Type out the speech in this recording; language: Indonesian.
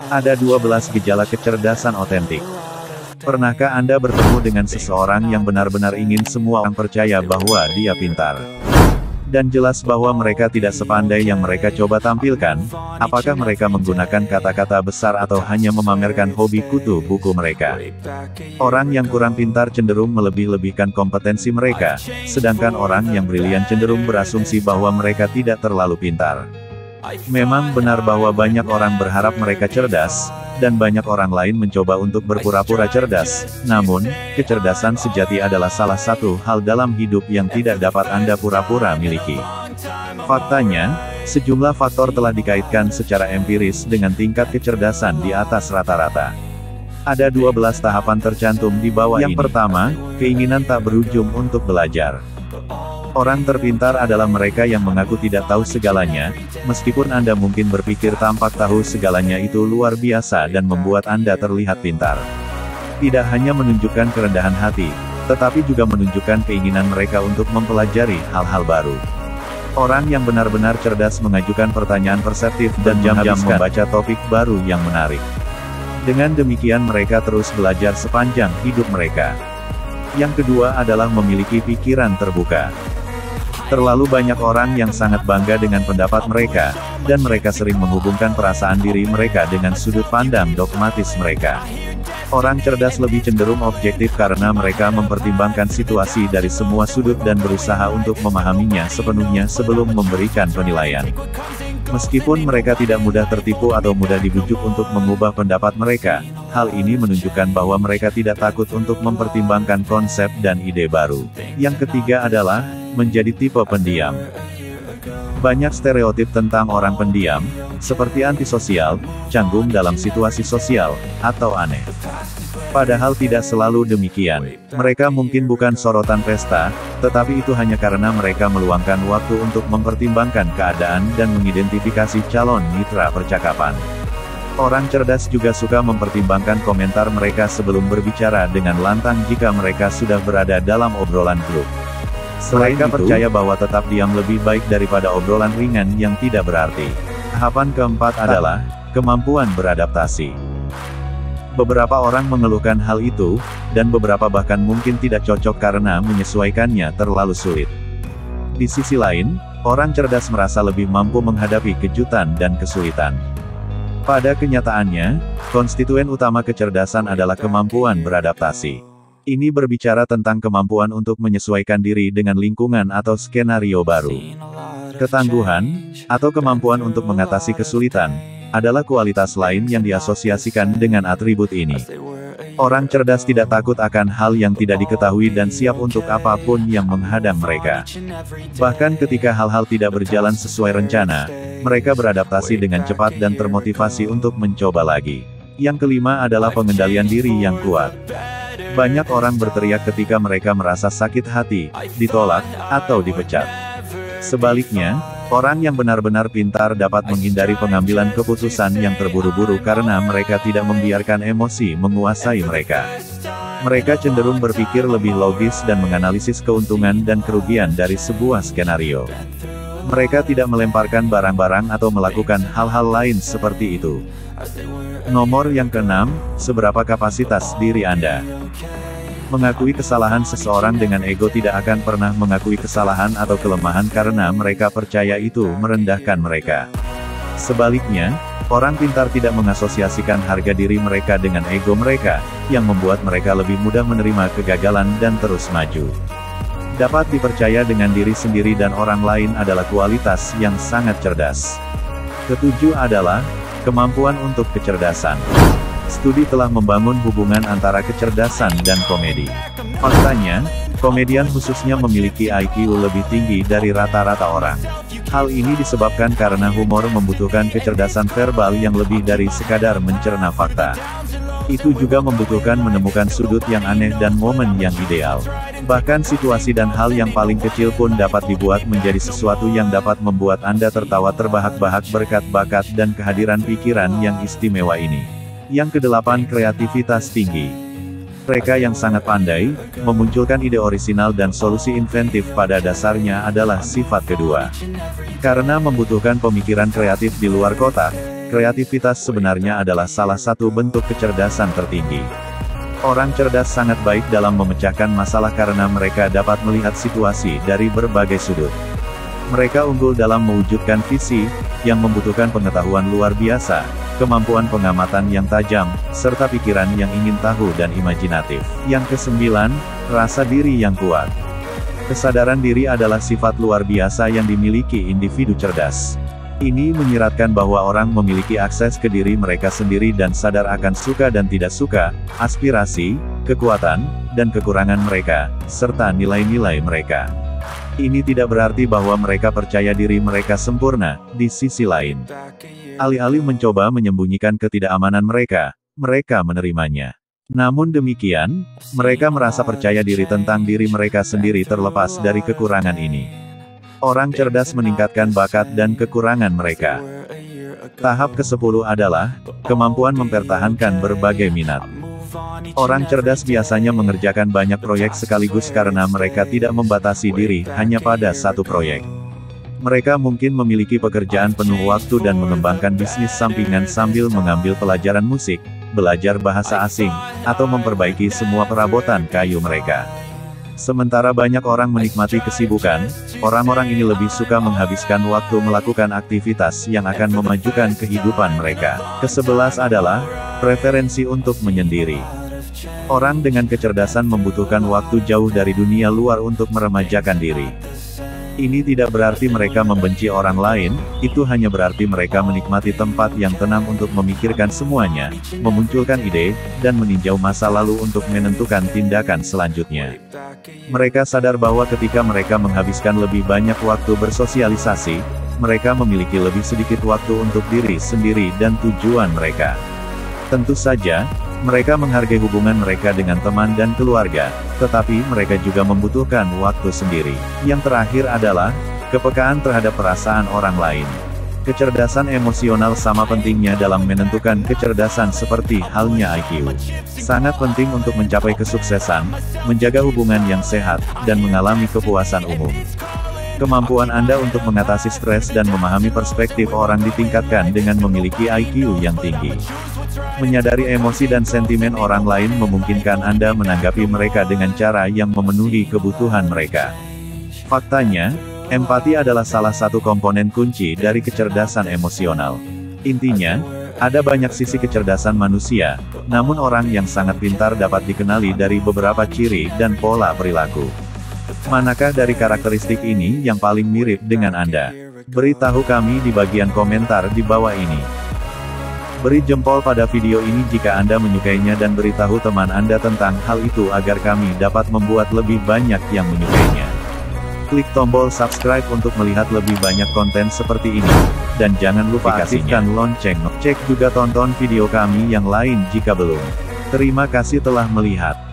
Ada 12 gejala kecerdasan otentik. Pernahkah Anda bertemu dengan seseorang yang benar-benar ingin semua orang percaya bahwa dia pintar? Dan jelas bahwa mereka tidak sepandai yang mereka coba tampilkan? Apakah mereka menggunakan kata-kata besar atau hanya memamerkan hobi kutu buku mereka? Orang yang kurang pintar cenderung melebih-lebihkan kompetensi mereka, sedangkan orang yang brilian cenderung berasumsi bahwa mereka tidak terlalu pintar. Memang benar bahwa banyak orang berharap mereka cerdas, dan banyak orang lain mencoba untuk berpura-pura cerdas. Namun, kecerdasan sejati adalah salah satu hal dalam hidup yang tidak dapat Anda pura-pura miliki. Faktanya, sejumlah faktor telah dikaitkan secara empiris dengan tingkat kecerdasan di atas rata-rata. Ada 12 tahapan tercantum di bawah ini. Yang pertama, keinginan tak berujung untuk belajar. Orang terpintar adalah mereka yang mengaku tidak tahu segalanya, meskipun Anda mungkin berpikir tampak tahu segalanya itu luar biasa dan membuat Anda terlihat pintar. Tidak hanya menunjukkan kerendahan hati, tetapi juga menunjukkan keinginan mereka untuk mempelajari hal-hal baru. Orang yang benar-benar cerdas mengajukan pertanyaan perseptif dan jam-jam membaca topik baru yang menarik. Dengan demikian mereka terus belajar sepanjang hidup mereka. Yang kedua adalah memiliki pikiran terbuka. Terlalu banyak orang yang sangat bangga dengan pendapat mereka, dan mereka sering menghubungkan perasaan diri mereka dengan sudut pandang dogmatis mereka. Orang cerdas lebih cenderung objektif karena mereka mempertimbangkan situasi dari semua sudut dan berusaha untuk memahaminya sepenuhnya sebelum memberikan penilaian. Meskipun mereka tidak mudah tertipu atau mudah dibujuk untuk mengubah pendapat mereka, hal ini menunjukkan bahwa mereka tidak takut untuk mempertimbangkan konsep dan ide baru. Yang ketiga adalah menjadi tipe pendiam. Banyak stereotip tentang orang pendiam, seperti antisosial, canggung dalam situasi sosial, atau aneh. Padahal tidak selalu demikian. Mereka mungkin bukan sorotan pesta, tetapi itu hanya karena mereka meluangkan waktu untuk mempertimbangkan keadaan dan mengidentifikasi calon mitra percakapan. Orang cerdas juga suka mempertimbangkan komentar mereka sebelum berbicara dengan lantang jika mereka sudah berada dalam obrolan grup. Mereka percaya bahwa tetap diam lebih baik daripada obrolan ringan yang tidak berarti. Tahapan keempat adalah kemampuan beradaptasi. Beberapa orang mengeluhkan hal itu, dan beberapa bahkan mungkin tidak cocok karena menyesuaikannya terlalu sulit. Di sisi lain, orang cerdas merasa lebih mampu menghadapi kejutan dan kesulitan. Pada kenyataannya, konstituen utama kecerdasan adalah kemampuan beradaptasi. Ini berbicara tentang kemampuan untuk menyesuaikan diri dengan lingkungan atau skenario baru. Ketangguhan, atau kemampuan untuk mengatasi kesulitan, adalah kualitas lain yang diasosiasikan dengan atribut ini. Orang cerdas tidak takut akan hal yang tidak diketahui dan siap untuk apapun yang menghadang mereka. Bahkan ketika hal-hal tidak berjalan sesuai rencana, mereka beradaptasi dengan cepat dan termotivasi untuk mencoba lagi. Yang kelima adalah pengendalian diri yang kuat. Banyak orang berteriak ketika mereka merasa sakit hati, ditolak, atau dipecat. Sebaliknya, orang yang benar-benar pintar dapat menghindari pengambilan keputusan yang terburu-buru karena mereka tidak membiarkan emosi menguasai mereka. Mereka cenderung berpikir lebih logis dan menganalisis keuntungan dan kerugian dari sebuah skenario. Mereka tidak melemparkan barang-barang atau melakukan hal-hal lain seperti itu. Nomor yang keenam, seberapa kapasitas diri Anda. Mengakui kesalahan seseorang dengan ego tidak akan pernah mengakui kesalahan atau kelemahan karena mereka percaya itu merendahkan mereka. Sebaliknya, orang pintar tidak mengasosiasikan harga diri mereka dengan ego mereka, yang membuat mereka lebih mudah menerima kegagalan dan terus maju. Dapat dipercaya dengan diri sendiri dan orang lain adalah kualitas yang sangat cerdas. Ketujuh adalah kemampuan untuk kecerdasan. Studi telah membangun hubungan antara kecerdasan dan komedi. Faktanya, komedian khususnya memiliki IQ lebih tinggi dari rata-rata orang. Hal ini disebabkan karena humor membutuhkan kecerdasan verbal yang lebih dari sekadar mencerna fakta. Itu juga membutuhkan menemukan sudut yang aneh dan momen yang ideal. Bahkan situasi dan hal yang paling kecil pun dapat dibuat menjadi sesuatu yang dapat membuat Anda tertawa terbahak-bahak berkat bakat dan kehadiran pikiran yang istimewa ini. Yang kedelapan, kreativitas tinggi. Mereka yang sangat pandai, memunculkan ide orisinal dan solusi inventif pada dasarnya adalah sifat kedua. Karena membutuhkan pemikiran kreatif di luar kotak, Kreativitas sebenarnya adalah salah satu bentuk kecerdasan tertinggi. Orang cerdas sangat baik dalam memecahkan masalah karena mereka dapat melihat situasi dari berbagai sudut. Mereka unggul dalam mewujudkan visi, yang membutuhkan pengetahuan luar biasa, kemampuan pengamatan yang tajam, serta pikiran yang ingin tahu dan imajinatif. Yang kesembilan, rasa diri yang kuat. Kesadaran diri adalah sifat luar biasa yang dimiliki individu cerdas. Ini menyiratkan bahwa orang memiliki akses ke diri mereka sendiri dan sadar akan suka dan tidak suka, aspirasi, kekuatan, dan kekurangan mereka, serta nilai-nilai mereka. Ini tidak berarti bahwa mereka percaya diri mereka sempurna. Di sisi lain, alih-alih mencoba menyembunyikan ketidakamanan mereka, mereka menerimanya. Namun demikian, mereka merasa percaya diri tentang diri mereka sendiri terlepas dari kekurangan ini. Orang cerdas meningkatkan bakat dan kekurangan mereka. Tahap ke-10 adalah kemampuan mempertahankan berbagai minat. Orang cerdas biasanya mengerjakan banyak proyek sekaligus karena mereka tidak membatasi diri hanya pada satu proyek. Mereka mungkin memiliki pekerjaan penuh waktu dan mengembangkan bisnis sampingan sambil mengambil pelajaran musik, belajar bahasa asing, atau memperbaiki semua perabotan kayu mereka. Sementara banyak orang menikmati kesibukan, orang-orang ini lebih suka menghabiskan waktu melakukan aktivitas yang akan memajukan kehidupan mereka. Ke-11 adalah preferensi untuk menyendiri. Orang dengan kecerdasan membutuhkan waktu jauh dari dunia luar untuk meremajakan diri. Ini tidak berarti mereka membenci orang lain, itu hanya berarti mereka menikmati tempat yang tenang untuk memikirkan semuanya, memunculkan ide, dan meninjau masa lalu untuk menentukan tindakan selanjutnya. Mereka sadar bahwa ketika mereka menghabiskan lebih banyak waktu bersosialisasi, mereka memiliki lebih sedikit waktu untuk diri sendiri dan tujuan mereka. Tentu saja, mereka menghargai hubungan mereka dengan teman dan keluarga, tetapi mereka juga membutuhkan waktu sendiri. Yang terakhir adalah kepekaan terhadap perasaan orang lain. Kecerdasan emosional sama pentingnya dalam menentukan kecerdasan seperti halnya IQ. Sangat penting untuk mencapai kesuksesan, menjaga hubungan yang sehat, dan mengalami kepuasan umum. Kemampuan Anda untuk mengatasi stres dan memahami perspektif orang ditingkatkan dengan memiliki IQ yang tinggi. Menyadari emosi dan sentimen orang lain memungkinkan Anda menanggapi mereka dengan cara yang memenuhi kebutuhan mereka. Faktanya, empati adalah salah satu komponen kunci dari kecerdasan emosional. Intinya, ada banyak sisi kecerdasan manusia, namun orang yang sangat pintar dapat dikenali dari beberapa ciri dan pola perilaku. Manakah dari karakteristik ini yang paling mirip dengan Anda? Beritahu kami di bagian komentar di bawah ini. Beri jempol pada video ini jika Anda menyukainya dan beritahu teman Anda tentang hal itu agar kami dapat membuat lebih banyak yang menyukainya. Klik tombol subscribe untuk melihat lebih banyak konten seperti ini. Dan jangan lupa aktifkan lonceng. Cek juga tonton video kami yang lain jika belum. Terima kasih telah melihat.